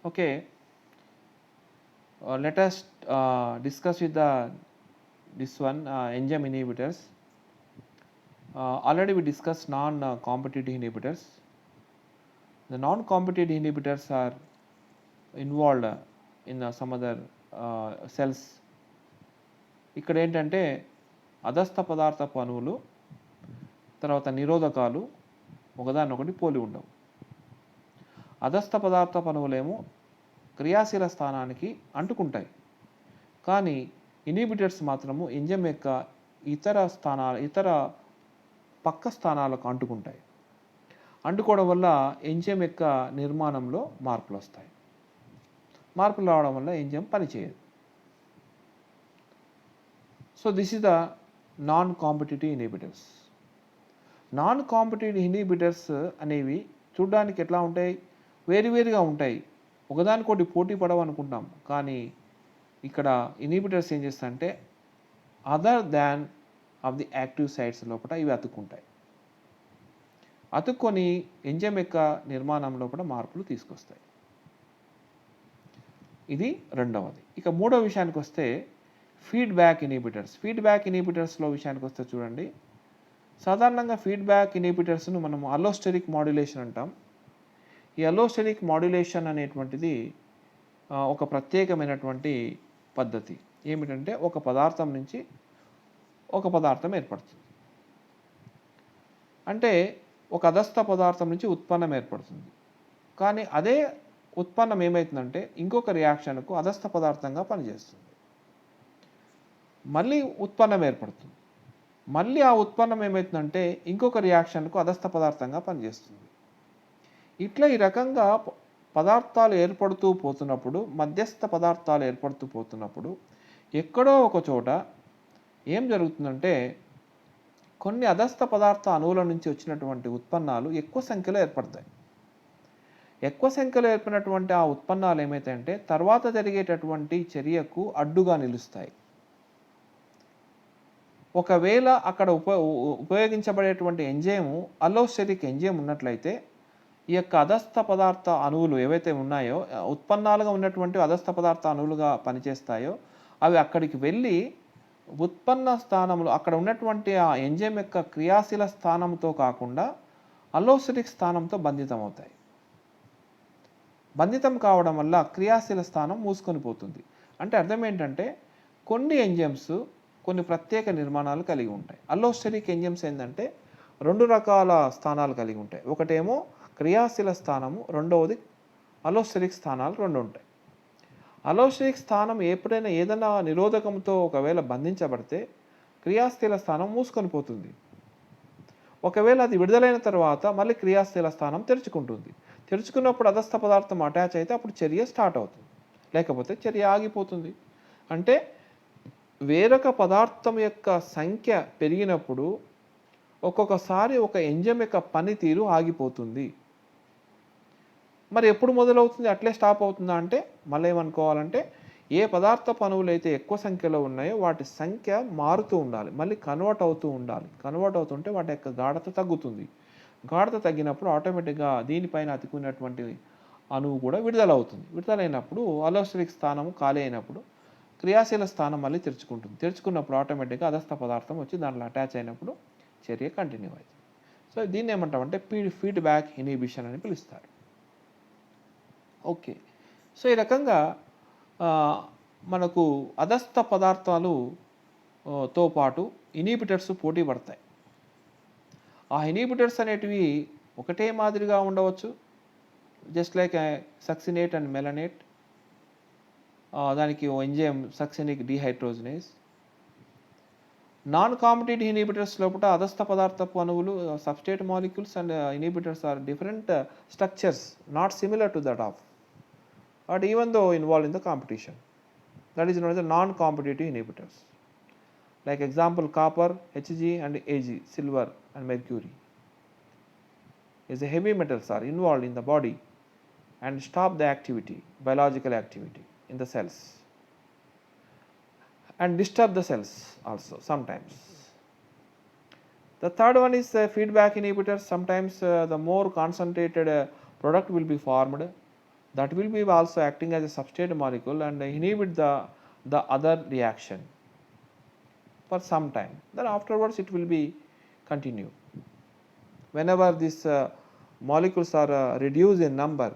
Okay, let us discuss with this one enzyme inhibitors. Already we discussed non-competitive inhibitors. The non-competitive inhibitors are involved in some other cells. ఇక్కడ ఏంటంటే అదస్థ పదార్థపు అణువులు తర్వాత నిరోధకాలు ఒకదానొకటి పోలి ఉండవు. అదస్థ పదార్థపు అణువులేమో క్రియాశీల స్థానానికి అంటుకుంటాయి, కానీ ఇన్హిబిటర్స్ మాత్రము ఎంజైమ్ యొక్క ఇతర పక్క స్థానాలకు అంటుకుంటాయి. అంటుకోవడం వల్ల ఎంజైమ్ యొక్క నిర్మాణంలో మార్పులు వస్తాయి. మార్పులు రావడం వల్ల ఎంజైమ్ పనిచేయదు. So this is the non competitive inhibitors. Non competitive inhibitors అనేవి చూడడానికి ఎట్లా ఉంటాయి? వేరువేరుగా ఉంటాయి, ఒకదానికోటి పోటీ పడవు అనుకుంటాం. కానీ ఇక్కడ ఇన్హిబిటర్స్ ఏం చేస్తాయంటే other than of the active sites లోపల ఇవి అతుక్కుంటాయి. అతుక్కొని ఎంజైమ్ యొక్క నిర్మాణం లోపల మార్పులు తీసుకొస్తాయి. ఇది రెండవది. ఇక మూడవ విషయానికి వస్తే ఫీడ్బ్యాక్ ఇన్హిబిటర్స్. ఫీడ్బ్యాక్ ఇన్హిబిటర్స్లో విషయానికి వస్తే చూడండి, సాధారణంగా ఫీడ్బ్యాక్ ఇన్హిబిటర్స్ను మనం అల్లోస్టెరిక్ మాడ్యులేషన్ అంటాం. ఈ అల్లోస్టెరిక్ మాడ్యులేషన్ అనేటువంటిది ఒక ప్రత్యేకమైనటువంటి పద్ధతి. ఏమిటంటే ఒక పదార్థం నుంచి ఒక పదార్థం ఏర్పడుతుంది. అంటే ఒక అదస్థ పదార్థం నుంచి ఉత్పన్నం ఏర్పడుతుంది, కానీ అదే ఉత్పన్నం ఏమవుతుందంటే ఇంకొక రియాక్షన్కు అదస్థ పదార్థంగా పనిచేస్తుంది. మళ్ళీ ఉత్పన్నం ఏర్పడుతుంది, మళ్ళీ ఆ ఉత్పన్నం ఏమవుతుందంటే ఇంకొక రియాక్షన్కు అదస్థ పదార్థంగా పనిచేస్తుంది. ఇట్లా ఈ రకంగా పదార్థాలు ఏర్పడుతూ పోతున్నప్పుడు, మధ్యస్థ పదార్థాలు ఏర్పడుతూ పోతున్నప్పుడు ఎక్కడో ఒక చోట ఏం జరుగుతుందంటే కొన్ని అదస్థ పదార్థ అణువుల నుంచి వచ్చినటువంటి ఉత్పన్నాలు ఎక్కువ సంఖ్యలో ఏర్పడతాయి. ఎక్కువ సంఖ్యలో ఏర్పడినటువంటి ఆ ఉత్పన్నాలు ఏమైతాయంటే తర్వాత జరిగేటటువంటి చర్యకు అడ్డుగా నిలుస్తాయి. ఒకవేళ అక్కడ ఉపయోగించబడేటువంటి ఎంజైము అల్లోస్టెరిక్ ఎంజైమ్ ఉన్నట్లయితే ఈ యొక్క అదస్థ పదార్థ అణువులు ఏవైతే ఉన్నాయో, ఉత్పన్నాలుగా ఉన్నటువంటి అదస్థ పదార్థ అణువులుగా పనిచేస్తాయో, అవి అక్కడికి వెళ్ళి ఉత్పన్న స్థానంలో అక్కడ ఉన్నటువంటి ఆ ఎంజైమ్ యొక్క క్రియాశీల స్థానంతో కాకుండా అల్లోస్టెరిక్ స్థానంతో బంధితం అవుతాయి. బంధితం కావడం వల్ల క్రియాశీల స్థానం మూసుకొని పోతుంది. అంటే అర్థం ఏంటంటే కొన్ని ఎంజైమ్స్ కొన్ని ప్రత్యేక నిర్మాణాలు కలిగి ఉంటాయి. అల్లోస్టెరిక్ ఎంజైమ్స్ ఏంటంటే రెండు రకాల స్థానాలు కలిగి ఉంటాయి. ఒకటేమో క్రియాశీల స్థానము, రెండవది అల్లోస్టెరిక్ స్థానాలు రెండు ఉంటాయి. అల్లోస్టెరిక్ స్థానం ఎప్పుడైనా ఏదైనా నిరోధకంతో ఒకవేళ బంధించబడితే క్రియాశీల స్థానం మూసుకొని పోతుంది. ఒకవేళ అది విడుదలైన తర్వాత మళ్ళీ క్రియాశీల స్థానం తెరుచుకుంటుంది. తెరుచుకున్నప్పుడు అదస్థ పదార్థం అటాచ్ అయితే అప్పుడు చర్య స్టార్ట్ అవుతుంది, లేకపోతే చర్య ఆగిపోతుంది. అంటే వేరొక పదార్థం యొక్క సంఖ్య పెరిగినప్పుడు ఒక్కొక్కసారి ఒక ఎంజైమ్ యొక్క పనితీరు ఆగిపోతుంది. మరి ఎప్పుడు మొదలవుతుంది, అట్లే స్టాప్ అవుతుందా అంటే మళ్ళీ ఏమనుకోవాలంటే ఏ పదార్థ అణువులు అయితే ఎక్కువ సంఖ్యలో ఉన్నాయో వాటి సంఖ్య మారుతూ ఉండాలి, మళ్ళీ కన్వర్ట్ అవుతూ ఉండాలి. కన్వర్ట్ అవుతుంటే వాటి యొక్క గాఢత తగ్గుతుంది. గాఢత తగ్గినప్పుడు ఆటోమేటిక్గా దీనిపైన అతుకున్నటువంటి అణువు కూడా విడుదలవుతుంది. విడుదలైనప్పుడు అల్లోస్టెరిక్ స్థానం ఖాళీ అయినప్పుడు క్రియాశీల స్థానం మళ్ళీ తెరుచుకుంటుంది. తెరుచుకున్నప్పుడు ఆటోమేటిక్గా అదస్థ పదార్థం వచ్చి దాంట్లో అటాచ్ అయినప్పుడు చర్య కంటిన్యూ అవుతుంది. సో దీన్ని ఏమంటామంటే ఫీడ్బ్యాక్ ఇన్హిబిషన్ అని పిలుస్తారు. ఓకే, సో ఈ రకంగా మనకు అదస్థ పదార్థాలుతో పాటు ఇన్హిబిటర్స్ పోటీ పడతాయి. ఆ ఇన్హిబిటర్స్ అనేటివి ఒకటే మాదిరిగా ఉండవచ్చు, just like succinate and malonate. దానికి enzyme succinic dehydrogenase. Non competitive inhibitors లోపల అదస్థ పదార్థపు అణువులు substrate molecules and inhibitors are different structures, not similar to that of, but even though involved in the competition. That is known as the non-competitive inhibitors. Like example, copper, Hg and Ag, silver and mercury is the heavy metals are involved in the body and stop the activity, biological activity in the cells and disturb the cells also sometimes. The third one is feedback inhibitors. Sometimes the more concentrated product will be formed that will be also acting as a substrate molecule and inhibit the other reaction for some time. Then afterwards it will be continue. Whenever these molecules are reduced in number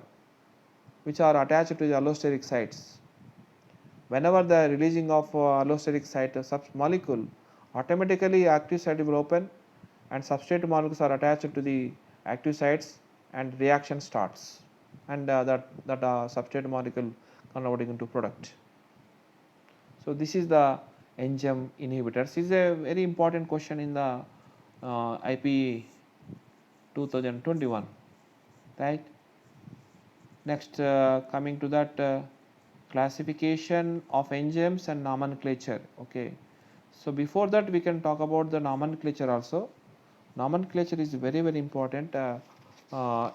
which are attached to the allosteric sites, whenever the releasing of allosteric site molecule, automatically active site will open and substrate molecules are attached to the active sites and reaction starts, and that substrate molecule converting into product. So this is the enzyme inhibitors. This is a very important question in the IP 2021, right? Next, coming to that classification of enzymes and nomenclature. Okay, so before that we can talk about the nomenclature also. Nomenclature is very important.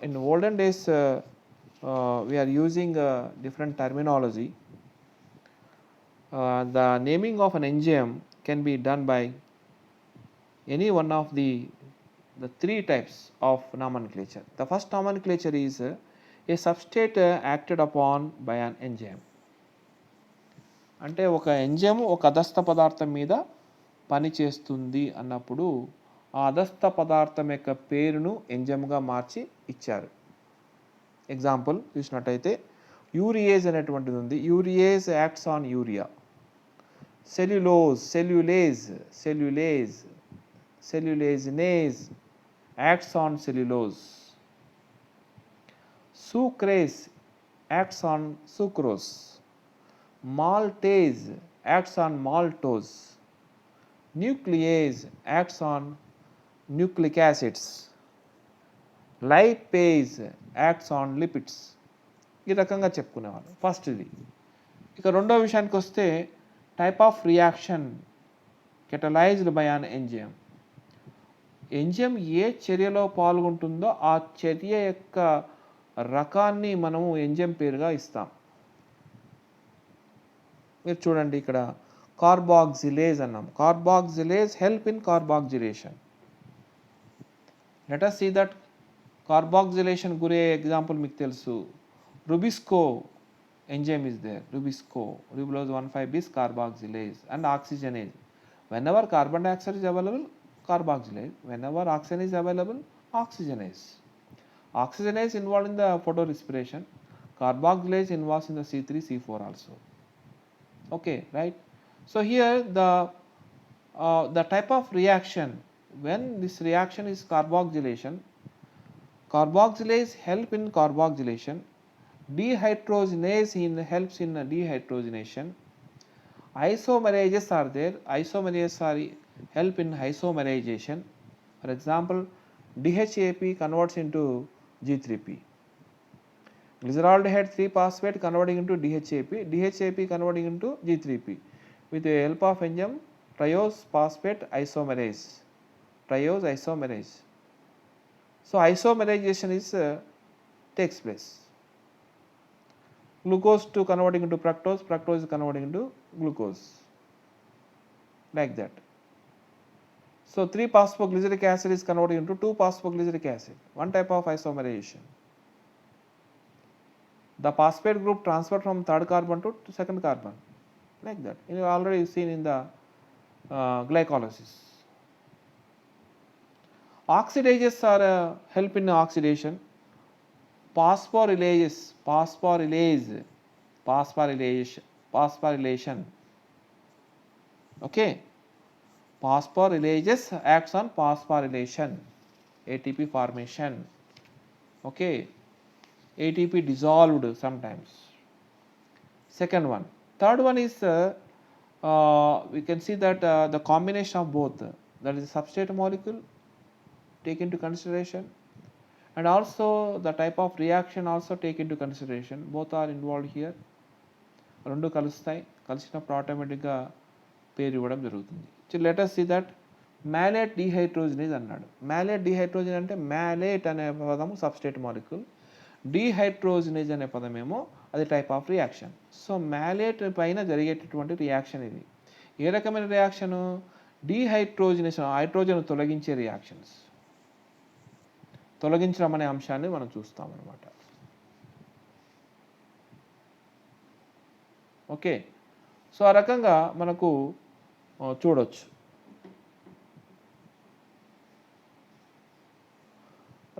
In olden days we are using different terminology. The naming of an enzyme can be done by any one of the three types of nomenclature. The first nomenclature is a substrate acted upon by an enzyme. అంటే ఒక enzyme ఒక అదస్థ పదార్థం మీద పని చేస్తుంది అన్నప్పుడు ఆ అదస్థ పదార్థం యొక్క పేరును ఎంజైమ్గా మార్చి ఇచ్చారు. ఎగ్జాంపుల్ చూసినట్టయితే యూరియేజ్ అనేటువంటిది ఉంది. Urease acts on urea. Cellulose, cellulase, cellulase, సెల్యులేజినేజ్ acts on cellulose. Sucrase acts on sucrose. Maltase acts on maltose. Nuclease acts on nucleic acids. Lipase acts on lipids. ఈ రకంగా చెప్పుకునేవాళ్ళు ఫస్ట్ ఇది. ఇక రెండో విషయానికి వస్తే type of reaction catalysed by an enzyme. Enzyme ఏ చర్యలో పాల్గొంటుందో ఆ చర్య యొక్క రకాన్ని మనము ఎంజైమ్ పేరుగా ఇస్తాం. మీరు చూడండి ఇక్కడ కార్బాక్సిలేజ్ అన్నాం. Carboxylase help in carboxylation. Let us see that carboxylation gorilla example మీకు తెలుసు. Rubisco enzyme is there. Rubisco, ribulose 1,5-bis carboxylase and oxygenase. Whenever carbon dioxide is available, carboxylase. Whenever oxygen is available, oxygenase. Oxygenase involved in the photorespiration. Carboxylase involves in the C3, C4 also. Okay, right? So here the type of reaction, when this reaction is carboxylation, carboxylase help in carboxylation. Dehydrogenase helps in dehydrogenation. Isomerases are there. Isomerases are help in isomerization. For example, DHAP converts into G3P. Glyceraldehyde 3-phosphate converting into DHAP. DHAP converting into G3P with the help of enzyme triose phosphate isomerase. Triose isomerase. So isomerization is takes place. Glucose 2 converting into fructose. Fructose is converting into glucose. Like that. So 3-phosphoglyceric acid is converted into 2-phosphoglyceric acid. One type of isomerization. The phosphate group transferred from third carbon to second carbon. Like that. You have already seen in the glycolysis. Oxidases are help in oxidation. Phosphorylation. Okay. Phosphorylases acts on phosphorylation, ATP formation. Okay, ATP dissolved sometimes. Second one. Third one is we can see that the combination of both, that is substrate molecule, take into consideration, and also the type of reaction also take into consideration. Both are involved here. రెండు కలుస్తాయి, కలిసినప్పుడు ఆటోమేటిక్గా పేరు ఇవ్వడం జరుగుతుంది. So let us see that malate dehydrogenase అన్నాడు. malate dehydrogenase అంటే malate అనే పదము సబ్స్ట్రేట్ మాలిక్యూల్, dehydrogenase అనే పదమేమో అది type of reaction. So malate పైన జరిగేటటువంటి రియాక్షన్ ఇది. ఏ రకమైన రియాక్షను? డీహైడ్రోజనేషన్, హైడ్రోజన్ తొలగించే రియాక్షన్స్, తొలగించడం అనే అంశాన్ని మనం చూస్తాం అన్నమాట. ఓకే. సో ఆ రకంగా మనకు చూడొచ్చు.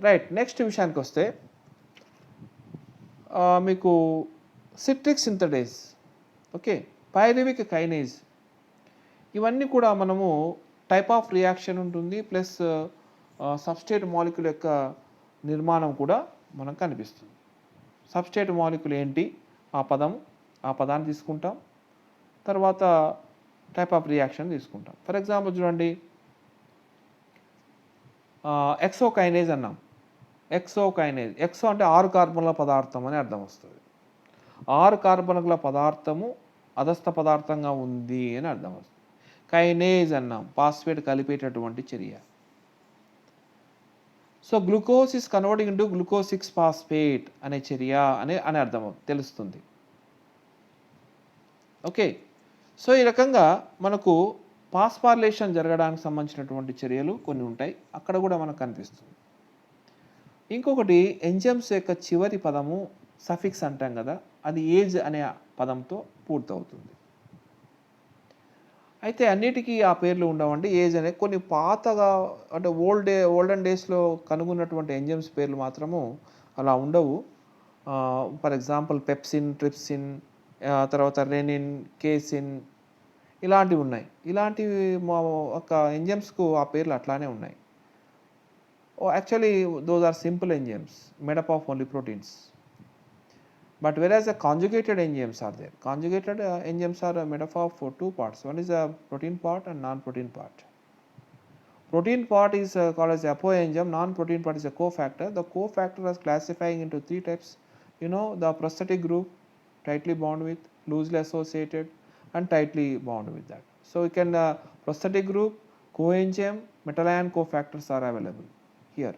రైట్. నెక్స్ట్ విషయానికి వస్తే మీకు citric synthetase, okay, pyruvic kinase, ఇవన్నీ కూడా మనము టైప్ ఆఫ్ రియాక్షన్ ఉంటుంది, ప్లస్ సబ్స్ట్రేట్ మాలిక్యూల్ యొక్క నిర్మాణం కూడా మనకు కనిపిస్తుంది. సబ్స్ట్రేట్ మాలిక్యూల్ ఏంటి, ఆ పదాన్ని తీసుకుంటాం, తర్వాత టైప్ ఆఫ్ రియాక్షన్ తీసుకుంటాం. ఫర్ ఎగ్జాంపుల్ చూడండి, ఎక్సోకైనేజ్ అన్నాం. ఎక్సో అంటే 6 కార్బన్ల పదార్థం అని అర్థం వస్తుంది. 6 కార్బన్ల పదార్థము అదస్థ పదార్థంగా ఉంది అని అర్థం వస్తుంది. కైనేజ్ అన్నాం, ఫాస్ఫేట్ కలిపేటటువంటి చర్య. So glucose is converting into glucose 6 phosphate అనే చర్య అని అర్థం తెలుస్తుంది. ఓకే. సో ఈ రకంగా మనకు ఫాస్ఫారిలేషన్ జరగడానికి సంబంధించినటువంటి చర్యలు కొన్ని ఉంటాయి, అక్కడ కూడా మనకు కనిపిస్తుంది. ఇంకొకటి ఎంజైమ్స్ యొక్క చివరి పదము సఫిక్స్ అంటాం కదా, అది ఏజ్ అనే పదంతో పూర్తవుతుంది. అయితే అన్నిటికీ ఆ పేర్లు ఉండవండి. ఏజ్ అనే కొన్ని పాతగా అంటే ఓల్డెన్ డేస్లో కనుగొన్నటువంటి ఎంజైమ్స్ పేర్లు మాత్రము అలా ఉండవు. ఫర్ ఎగ్జాంపుల్ పెప్సిన్, ట్రిప్సిన్, తర్వాత రెనిన్, కేసిన్, ఇలాంటివి ఉన్నాయి. ఇలాంటివి మా ఒక ఎంజైమ్స్కు ఆ పేర్లు అట్లానే ఉన్నాయి. Actually, those are simple enzymes made up of only proteins. But whereas the conjugated enzymes are there. Conjugated enzymes are made up of 2 parts. One is a protein part and non-protein part. Protein part is called as apoenzyme. Non-protein part is a cofactor. The cofactor is classifying into 3 types. You know, the prosthetic group, tightly bound with, loosely associated, and tightly bound with that. So you can prosthetic group, coenzyme, metal ion cofactors are available here.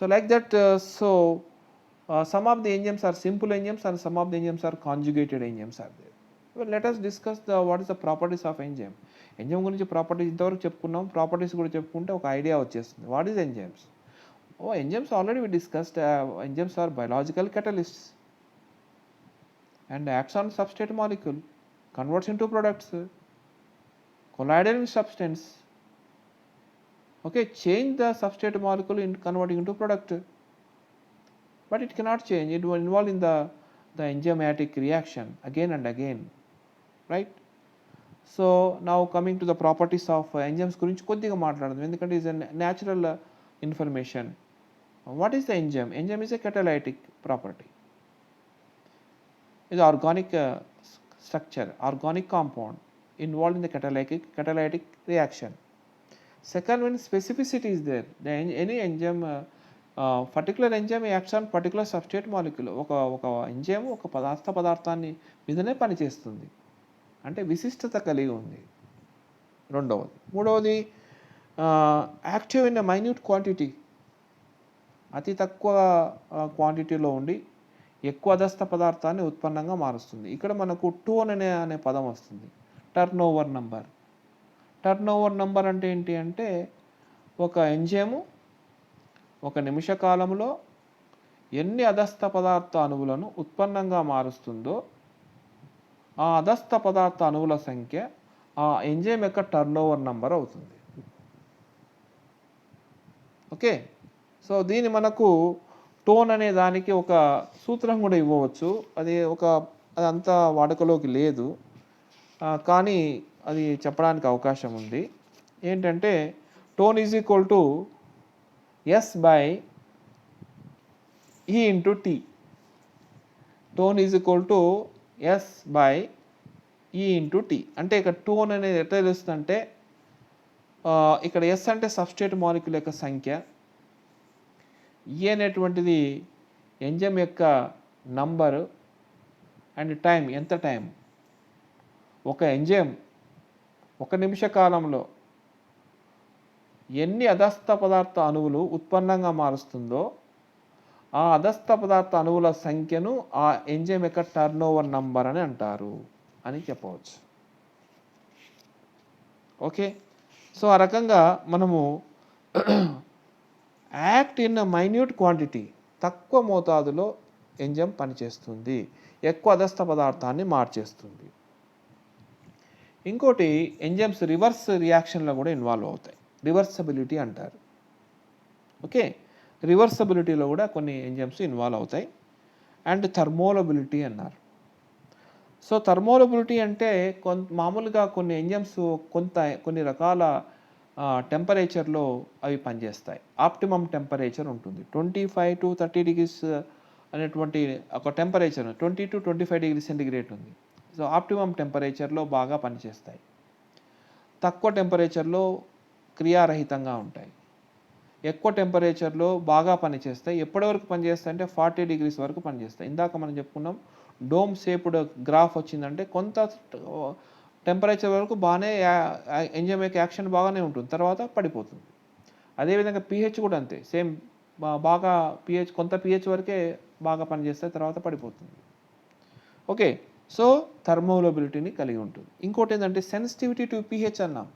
So like that, some of the enzymes are simple enzymes and some of the enzymes are conjugated enzymes are there. Well, let us discuss what is the properties of enzyme. Enzyme గురించి properties ఇంతవరకు చెప్పుకున్నాం, properties కూడా చెప్పుకుంటే ఒక idea వచ్చేస్తుంది. What is enzymes? Enzymes already we discussed. Enzymes are biological catalysts and acts on substrate molecule, converts into products, collided with substance. Okay, change the substrate molecule in converting into product, but it cannot change. It will involve in the enzymatic reaction again and again, right? So now coming to the properties of enzymes గురించి కొద్దిగా మాట్లాడదాం, ఎందుకంటే is a natural information. What is the enzyme? Enzyme is a catalytic property. Is organic structure, organic compound involved in the catalytic reaction. Second one, specificity is there. Any enzyme, particular enzyme acts on particular substrate molecule. ఒక enzyme ఒక పదార్థాన్ని మీదనే పనిచేస్తుంది అంటే విశిష్టత కలిగి ఉంది. మూడవది యాక్టివ్ ఇన్ మైన్యూట్ క్వాంటిటీ, అతి తక్కువ క్వాంటిటీలో ఉండి ఎక్కువ అదస్థ పదార్థాన్ని ఉత్పన్నంగా మారుస్తుంది. ఇక్కడ మనకు టోన్ అనే పదం వస్తుంది. టర్న్ ఓవర్ నంబర్ అంటే ఏంటి అంటే ఒక ఎంజైము ఒక నిమిష కాలంలో ఎన్ని అదస్థ పదార్థ అణువులను ఉత్పన్నంగా మారుస్తుందో ఆ అదస్థ పదార్థ అణువుల సంఖ్య ఆ ఎంజైమ్ యొక్క టర్న్ ఓవర్ నంబర్ అవుతుంది. ఓకే. సో దీని మనకు టోన్ అనే దానికి ఒక సూత్రం కూడా ఇవ్వవచ్చు. అదంతా వాడుకలోకి లేదు, కానీ అది చెప్పడానికి అవకాశం ఉంది. ఏంటంటే tone is equal to S/E into T. Tone is equal to S/E into T. అంటే ఇక్కడ టోన్ అనేది ఎట్లా తెలుస్తుందంటే ఇక్కడ S అంటే సబ్స్ట్రేట్ మాలిక్యూల్ యొక్క సంఖ్య, E అనేటువంటిది ఎంజైమ్ యొక్క నంబరు, అండ్ టైం, ఎంత టైం. ఒక ఎంజైమ్ ఒక నిమిష కాలంలో ఎన్ని అదస్థ పదార్థ అణువులు ఉత్పన్నంగా మారుస్తుందో ఆ అదస్థ పదార్థ అణువుల సంఖ్యను ఆ ఎంజైమ్ యొక్క టర్న్ ఓవర్ నంబర్ అని అంటారు అని చెప్పవచ్చు. ఓకే. సో ఆ రకంగా మనము యాక్ట్ ఇన్ మైన్యూట్ క్వాంటిటీ, తక్కువ మోతాదులో ఎంజైమ్ పనిచేస్తుంది, ఎక్కువ అదస్థ పదార్థాన్ని మార్చేస్తుంది. ఇంకోటి ఎంజైమ్స్ రివర్స్ రియాక్షన్లో కూడా ఇన్వాల్వ్ అవుతాయి, రివర్సబిలిటీ అంటారు. ఓకే, రివర్సబిలిటీలో కూడా కొన్ని ఎంజైమ్స్ ఇన్వాల్వ్ అవుతాయి. అండ్ థర్మోలబిలిటీ అన్నారు. సో థర్మోలబిలిటీ అంటే మామూలుగా కొన్ని ఎంజైమ్స్ కొన్ని రకాల టెంపరేచర్లో అవి పనిచేస్తాయి. ఆప్టిమమ్ టెంపరేచర్ ఉంటుంది, 25 to 30 degrees అనేటువంటి ఒక టెంపరేచర్ 20 to 25 degrees సెంటిగ్రేడ్ ఉంది. సో ఆప్టిమమ్ టెంపరేచర్లో బాగా పనిచేస్తాయి. తక్కువ టెంపరేచర్లో క్రియారహితంగా ఉంటాయి. ఎక్కువ టెంపరేచర్లో బాగా పనిచేస్తాయి. ఎప్పటి వరకు పనిచేస్తాయి అంటే 40 degrees వరకు పనిచేస్తాయి. ఇందాక మనం చెప్పుకున్నాం, డోమ్ షేప్డ్ గ్రాఫ్ వచ్చిందంటే కొంత టెంపరేచర్ వరకు బాగానే ఎంజైమ్ యొక్క యాక్షన్ బాగానే ఉంటుంది, తర్వాత పడిపోతుంది. అదేవిధంగా pH కూడా అంతే, సేమ్ బాగా కొంత pH వరకే బాగా పనిచేస్తాయి, తర్వాత పడిపోతుంది. ఓకే, సో థర్మోలబిలిటీని కలిగి ఉంటుంది. ఇంకోటి ఏంటంటే సెన్సిటివిటీ టు pH అన్నాం,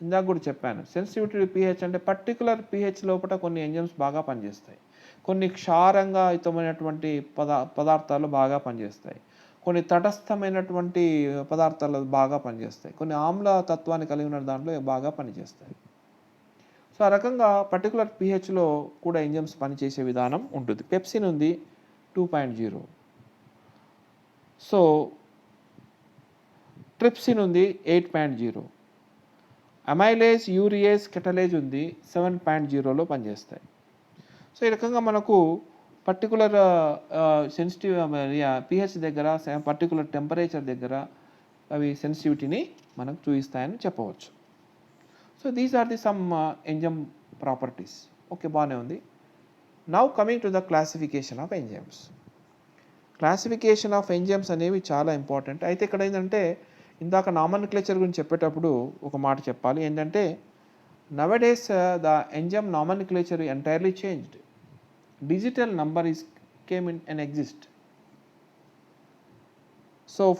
ఇందాక కూడా చెప్పాను. సెన్సిటివిటీ టు pH అంటే పర్టికులర్ pH లోపల కొన్ని ఎంజైమ్స్ బాగా పనిచేస్తాయి, కొన్ని క్షారంగా హితమైనటువంటి పదార్థాలు బాగా పనిచేస్తాయి, కొన్ని తటస్థమైనటువంటి పదార్థాలు బాగా పనిచేస్తాయి, కొన్ని ఆమ్ల తత్వాన్ని కలిగి ఉన్న దాంట్లో బాగా పనిచేస్తాయి. సో ఆ రకంగా పర్టికులర్ pHలో కూడా ఎంజైమ్స్ పనిచేసే విధానం ఉంటుంది. పెప్సిన్ ఉంది 2.0, సో ట్రిప్సిన్ ఉంది 8.0, అమైలేజ్, యూరియేజ్, కెటలేజ్ ఉంది 7.0లో పనిచేస్తాయి. సో ఈ రకంగా మనకు పర్టికులర్ సెన్సిటివ్ pH దగ్గర, పర్టికులర్ టెంపరేచర్ దగ్గర అవి సెన్సిటివిటీని మనకు చూపిస్తాయని చెప్పవచ్చు. So these are the some enzyme properties. Okay, బాగానే ఉంది. Now coming to the classification of enzymes. Classification of enzymes అనేవి చాలా ఇంపార్టెంట్. అయితే ఇక్కడ ఏంటంటే ఇందాక నామన్క్లేచర్ గురించి చెప్పేటప్పుడు ఒక మాట చెప్పాలి, ఏంటంటే nowadays the enzyme nomenclature entirely changed. Digital number came in and exist.